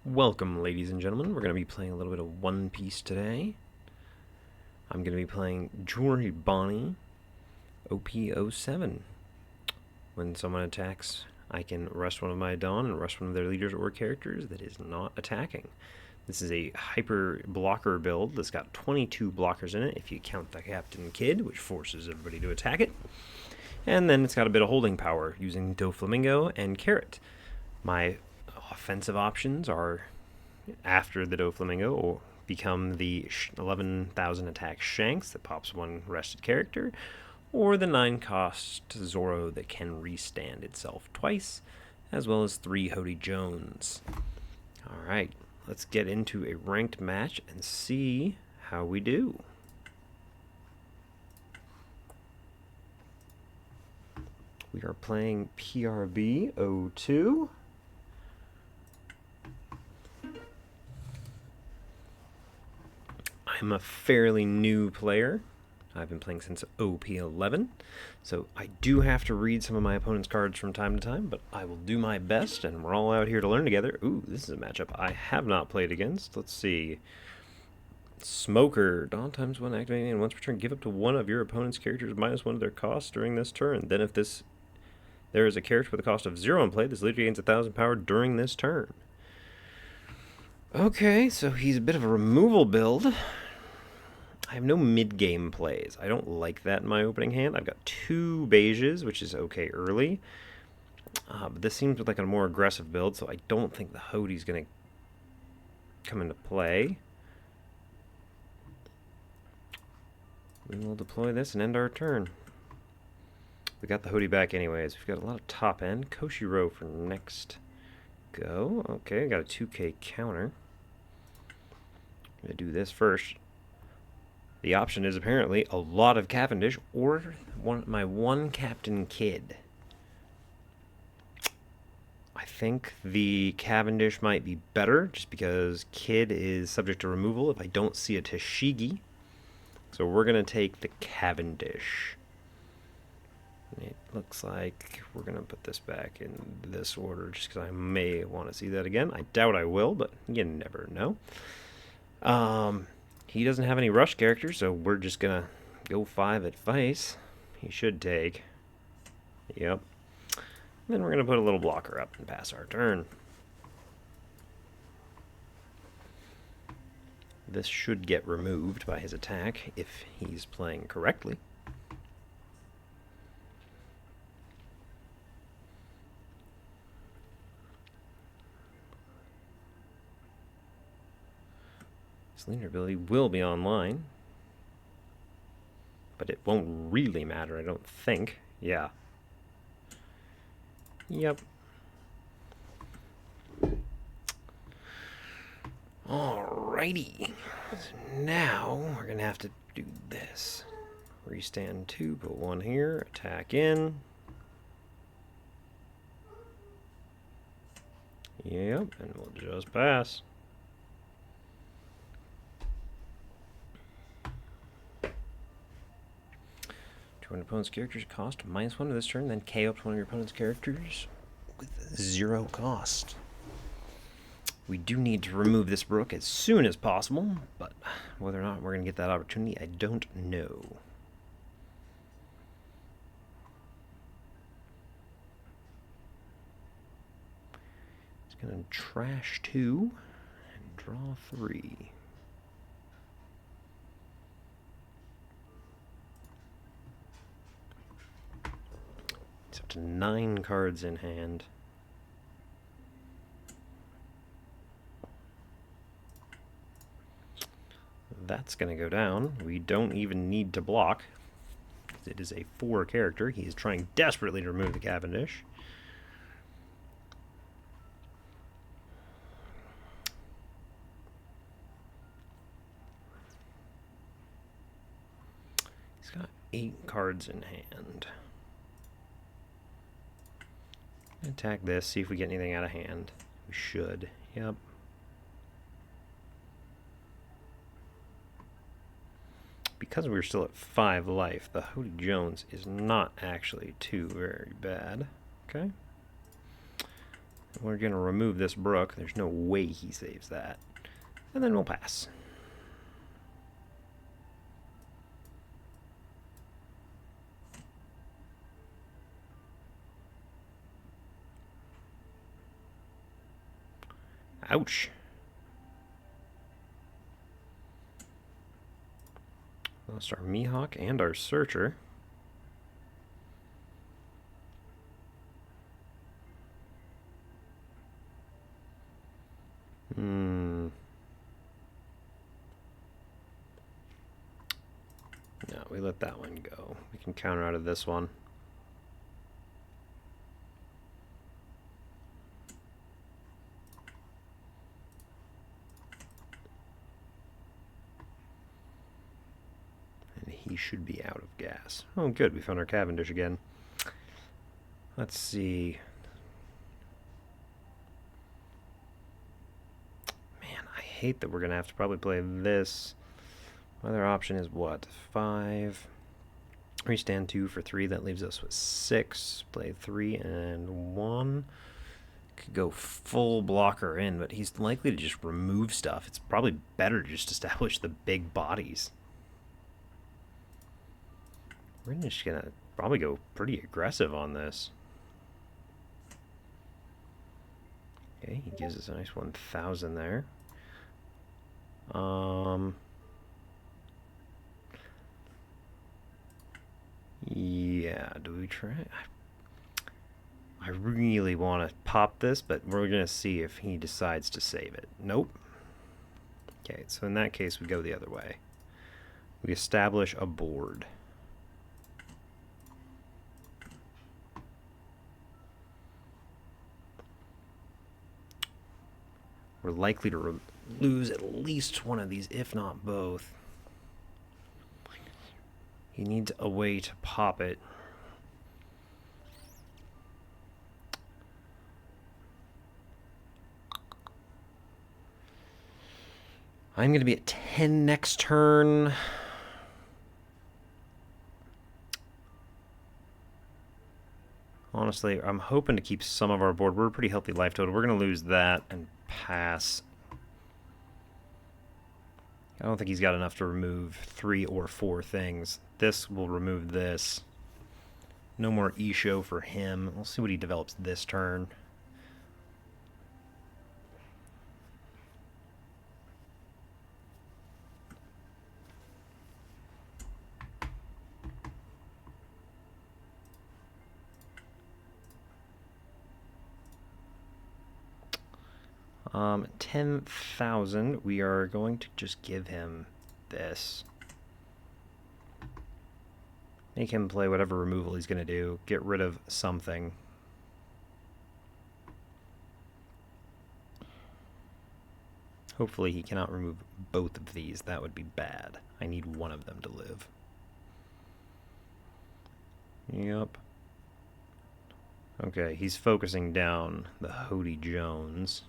Welcome, ladies and gentlemen. We're going to be playing a little bit of One Piece today. I'm going to be playing Jewelry Bonney, OP07. When someone attacks, I can rest one of my Dawn and rest one of their leaders or characters that is not attacking. This is a hyper blocker build that's got 22 blockers in it if you count the Captain Kid, which forces everybody to attack it. And then it's got a bit of holding power using Doflamingo and Carrot. My offensive options are after the Doflamingo or become the 11,000 attack Shanks that pops one rested character, or the 9 cost Zoro that can restand itself twice, as well as 3 Hody Jones. Alright, let's get into a ranked match and see how we do. We are playing PRB 02. I'm a fairly new player. I've been playing since OP11, so I do have to read some of my opponent's cards from time to time, but I will do my best, and we're all out here to learn together. Ooh, this is a matchup I have not played against. Let's see. Smoker. Dawn times 1 activating, and once per turn, give up to one of your opponent's characters -1 of their cost during this turn. Then if there is a character with a cost of 0 in play, this leader gains 1,000 power during this turn. Okay, so he's a bit of a removal build. I have no mid-game plays. I don't like that in my opening hand. I've got 2 beiges, which is okay early. But this seems like a more aggressive build, so I don't think the Hody's going to come into play. And we'll deploy this and end our turn. We got the Hody back anyways. We've got a lot of top end. Koshiro for next go. Okay, got a 2k counter. I'm going to do this first. The option is apparently a lot of Cavendish or my one Captain Kid. I think the Cavendish might be better just because Kid is subject to removal if I don't see a Tashigi. So we're going to take the Cavendish. It looks like we're going to put this back in this order just because I may want to see that again. I doubt I will, but you never know. He doesn't have any rush characters, so we're just going to go 5 at face. He should take. Yep. And then we're going to put a little blocker up and pass our turn. This should get removed by his attack if he's playing correctly. Leader ability will be online, but it won't really matter, I don't think. Yeah. Yep. Alrighty. So now we're gonna have to do this. Restand 2, put 1 here, attack in. Yep, and we'll just pass. An opponent's character's cost -1 to this turn, then KO up to one of your opponent's characters with 0 cost. We do need to remove this Brook as soon as possible, but whether or not we're going to get that opportunity, I don't know. It's going to trash 2 and draw 3. It's up to 9 cards in hand. That's going to go down. We don't even need to block. It is a 4 character. He is trying desperately to remove the Cavendish. He's got 8 cards in hand. Attack this, see if we get anything out of hand. We should. Yep. Because we're still at 5 life, the Hody Jones is not actually too very bad. Okay. We're going to remove this brook. There's no way he saves that. And then we'll pass. Ouch. Lost our Mihawk and our Searcher. No, we let that one go. We can counter out of this one. And he should be out of gas. Oh, good. We found our Cavendish again. Let's see. Man, I hate that we're going to have to probably play this. My other option is what? 5. Restand 2 for 3. That leaves us with 6. Play 3 and 1. Could go full blocker in, but he's likely to just remove stuff. It's probably better to just establish the big bodies. We're just going to probably go pretty aggressive on this. Okay, he gives us a nice 1,000 there. Yeah, do we try? I really want to pop this, but we're going to see if he decides to save it. Nope. Okay, so in that case, we go the other way. We establish a board. We're likely to lose at least one of these, if not both. He needs a way to pop it. I'm going to be at 10 next turn. Honestly, I'm hoping to keep some of our board. We're a pretty healthy life total. We're going to lose that and pass. I don't think he's got enough to remove 3 or 4 things. This will remove this. No more Isho for him. We'll see what he develops this turn. $10,000. We are going to just give him this. Make him play whatever removal he's going to do. Get rid of something. Hopefully he cannot remove both of these. That would be bad. I need one of them to live. Yep. Okay, he's focusing down the Hody Jones.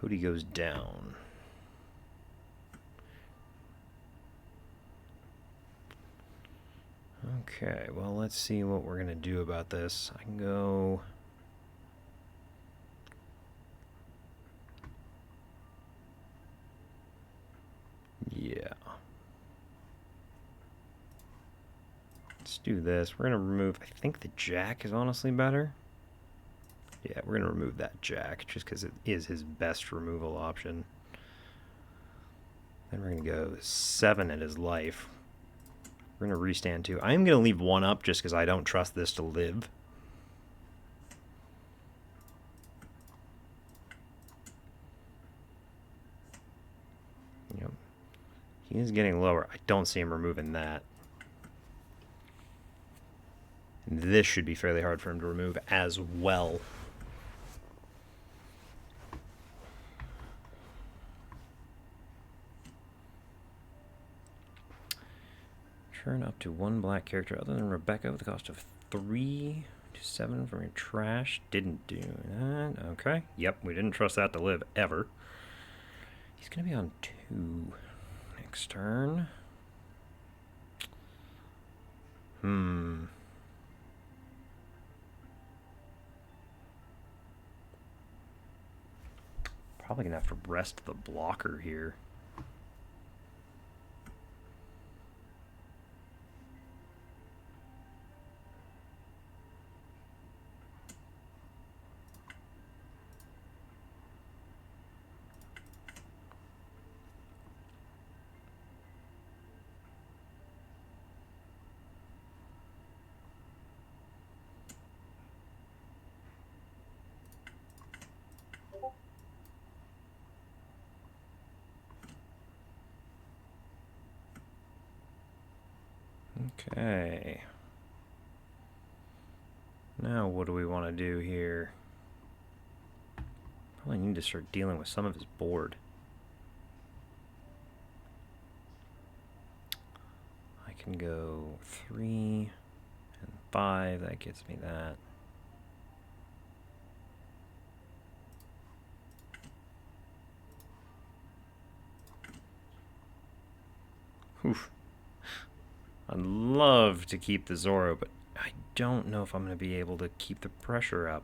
Hody goes down. Okay, well, let's see what we're going to do about this. I can go... Yeah. Let's do this. We're going to remove... I think the Jack is honestly better. Yeah, we're going to remove that Jack, just because it is his best removal option. Then we're going to go 7 at his life. We're going to restand 2. I am going to leave 1 up, just because I don't trust this to live. Yep. He is getting lower. I don't see him removing that. And this should be fairly hard for him to remove as well. Turn up to 1 black character other than Rebecca with the cost of 3 to 7 from your trash. Didn't do that. Okay. Yep, we didn't trust that to live ever. He's going to be on 2 next turn. Probably going to have to rest the blocker here. Okay. Now what do we want to do here? Probably need to start dealing with some of his board. I can go 3 and 5. That gets me that. Oof. I'd love to keep the Zoro, but I don't know if I'm going to be able to keep the pressure up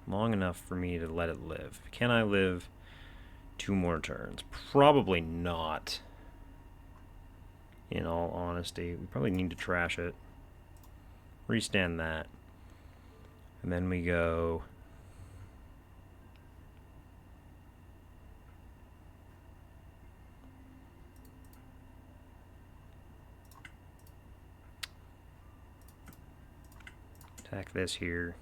long enough for me to let it live. Can I live 2 more turns? Probably not. In all honesty, we probably need to trash it. Restand that. And then we go... attack this here.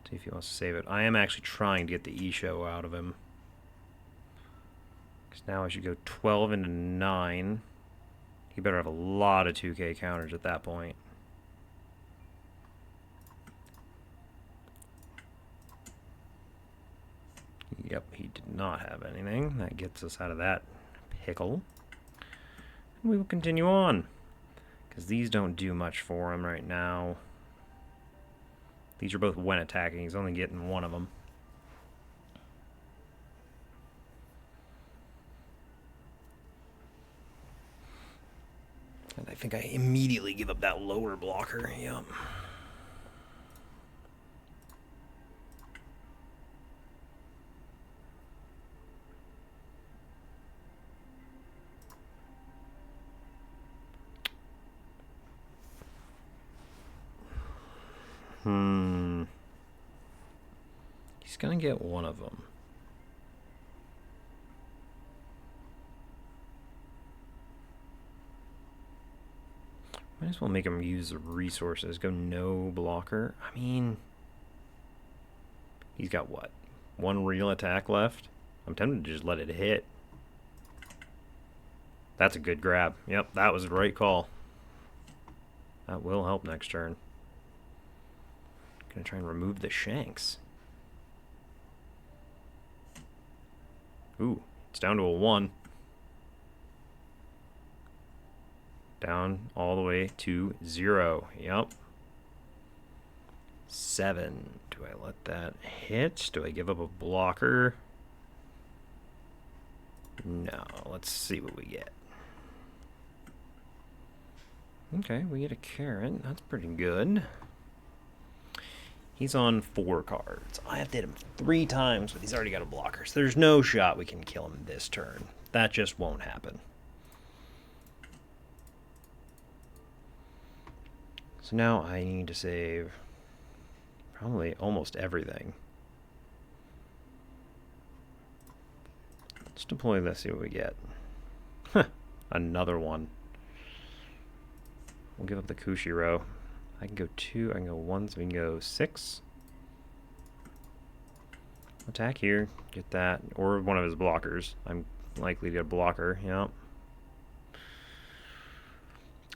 See if he wants to save it. I am actually trying to get the Isho out of him. Because now I should go 12 into 9. He better have a lot of 2K counters at that point. Yep, he did not have anything. That gets us out of that pickle. And we will continue on. Because these don't do much for him right now. These are both when attacking. He's only getting one of them. And I think I immediately give up that lower blocker. Yep. He's gonna get one of them. Might as well make him use the resources. Go no blocker. I mean, he's got what? 1 real attack left? I'm tempted to just let it hit. That's a good grab. Yep, that was the right call. That will help next turn. Gonna try and remove the Shanks. Ooh, it's down to a 1. Down all the way to 0. Yep. 7. Do I let that hit? Do I give up a blocker? No. Let's see what we get. Okay, we get a carrot. That's pretty good. He's on 4 cards. I have to hit him 3 times, but he's already got a blocker. So there's no shot we can kill him this turn. That just won't happen. So now I need to save probably almost everything. Let's deploy this, see what we get. Another one. We'll give up the Kushiro. I can go 2, I can go 1, so we can go 6. Attack here, get that, or one of his blockers. I'm likely to get a blocker, yep.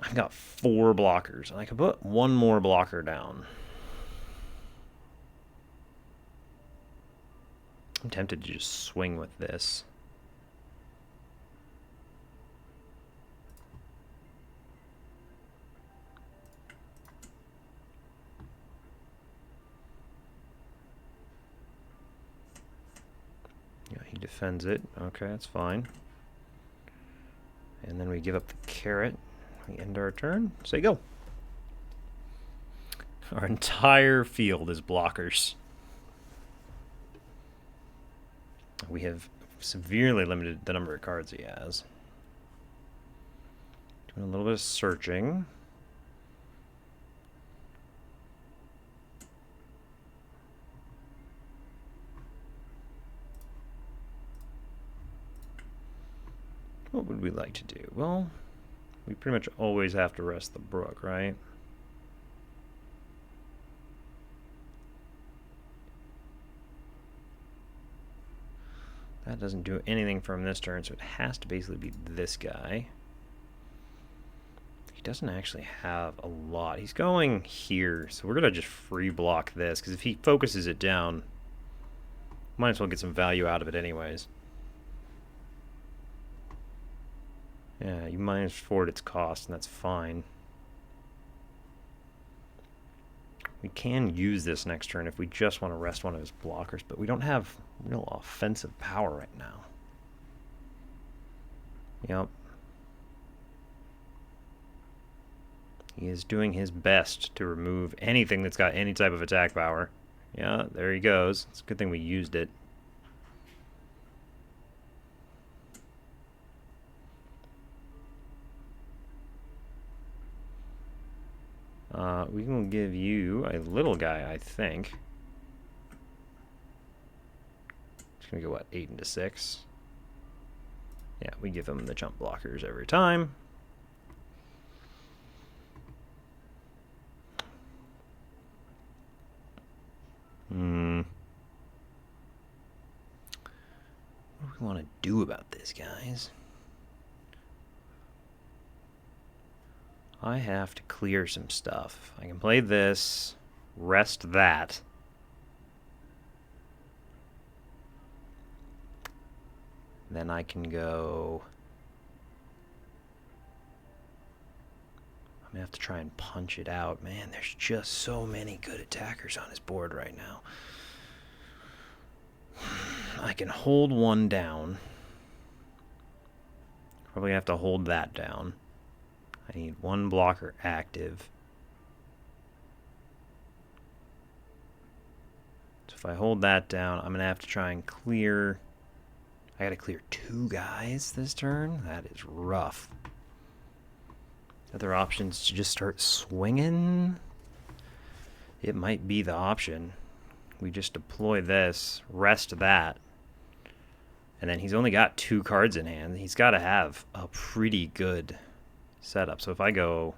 I've got 4 blockers, and I could put 1 more blocker down. I'm tempted to just swing with this. Yeah, he defends it. Okay, that's fine. And then we give up the carrot. We end our turn. Say go. Our entire field is blockers. We have severely limited the number of cards he has. Doing a little bit of searching. What would we like to do? Well, we pretty much always have to rest the brook, right? That doesn't do anything for him this turn, so it has to basically be this guy. He doesn't actually have a lot. He's going here, so we're going to just free block this, because if he focuses it down, might as well get some value out of it anyways. Yeah, you minus 4 at its cost, and that's fine. We can use this next turn if we just want to rest one of his blockers, but we don't have real offensive power right now. Yep. He is doing his best to remove anything that's got any type of attack power. Yeah, there he goes. It's a good thing we used it. We can give you a little guy, I think. It's going to go, what, 8 into 6? Yeah, we give him the jump blockers every time. What do we want to do about this, guys? I have to clear some stuff. I can play this, rest that. Then I can go... I'm going to have to try and punch it out. Man, there's just so many good attackers on his board right now. I can hold one down. Probably have to hold that down. I need one blocker active. So if I hold that down, I'm going to have to try and clear... I got to clear 2 guys this turn? That is rough. Other options to just start swinging? It might be the option. We just deploy this, rest that, and then he's only got 2 cards in hand. He's got to have a pretty good setup. So if I go...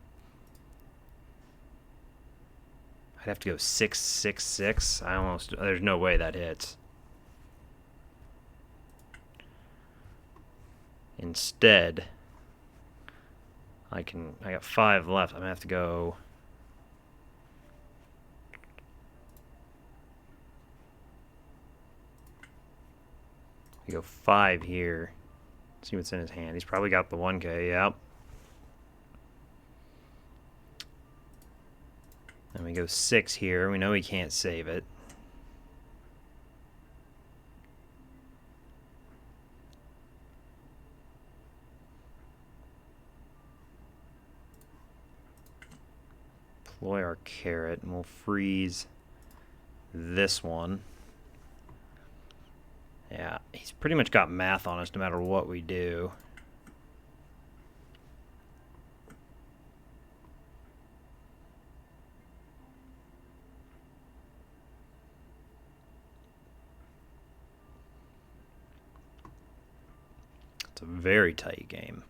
I'd have to go 6, 6, 6. There's no way that hits. Instead, I got 5 left. I'm going to have to go... I go 5 here. See what's in his hand. He's probably got the 1K, yep. And we go 6 here. We know he can't save it. Deploy our carrot, and we'll freeze this one. Yeah, he's pretty much got math on us no matter what we do. It's a very tight game.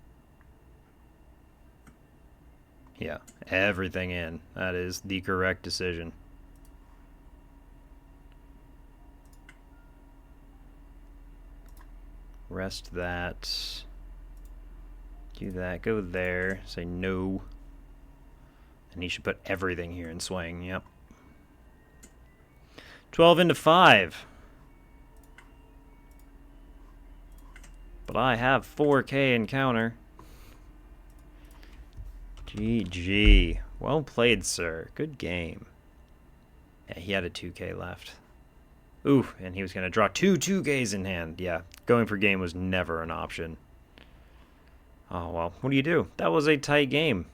Yeah, everything in. That is the correct decision. Rest that. Do that. Go there. Say no. And he should put everything here and swing. Yep. 12 into 5. But I have 4K in counter. GG. Well played, sir. Good game. Yeah, he had a 2K left. Ooh, and he was going to draw 2 2Ks in hand. Yeah, going for game was never an option. Oh, well, what do you do? That was a tight game.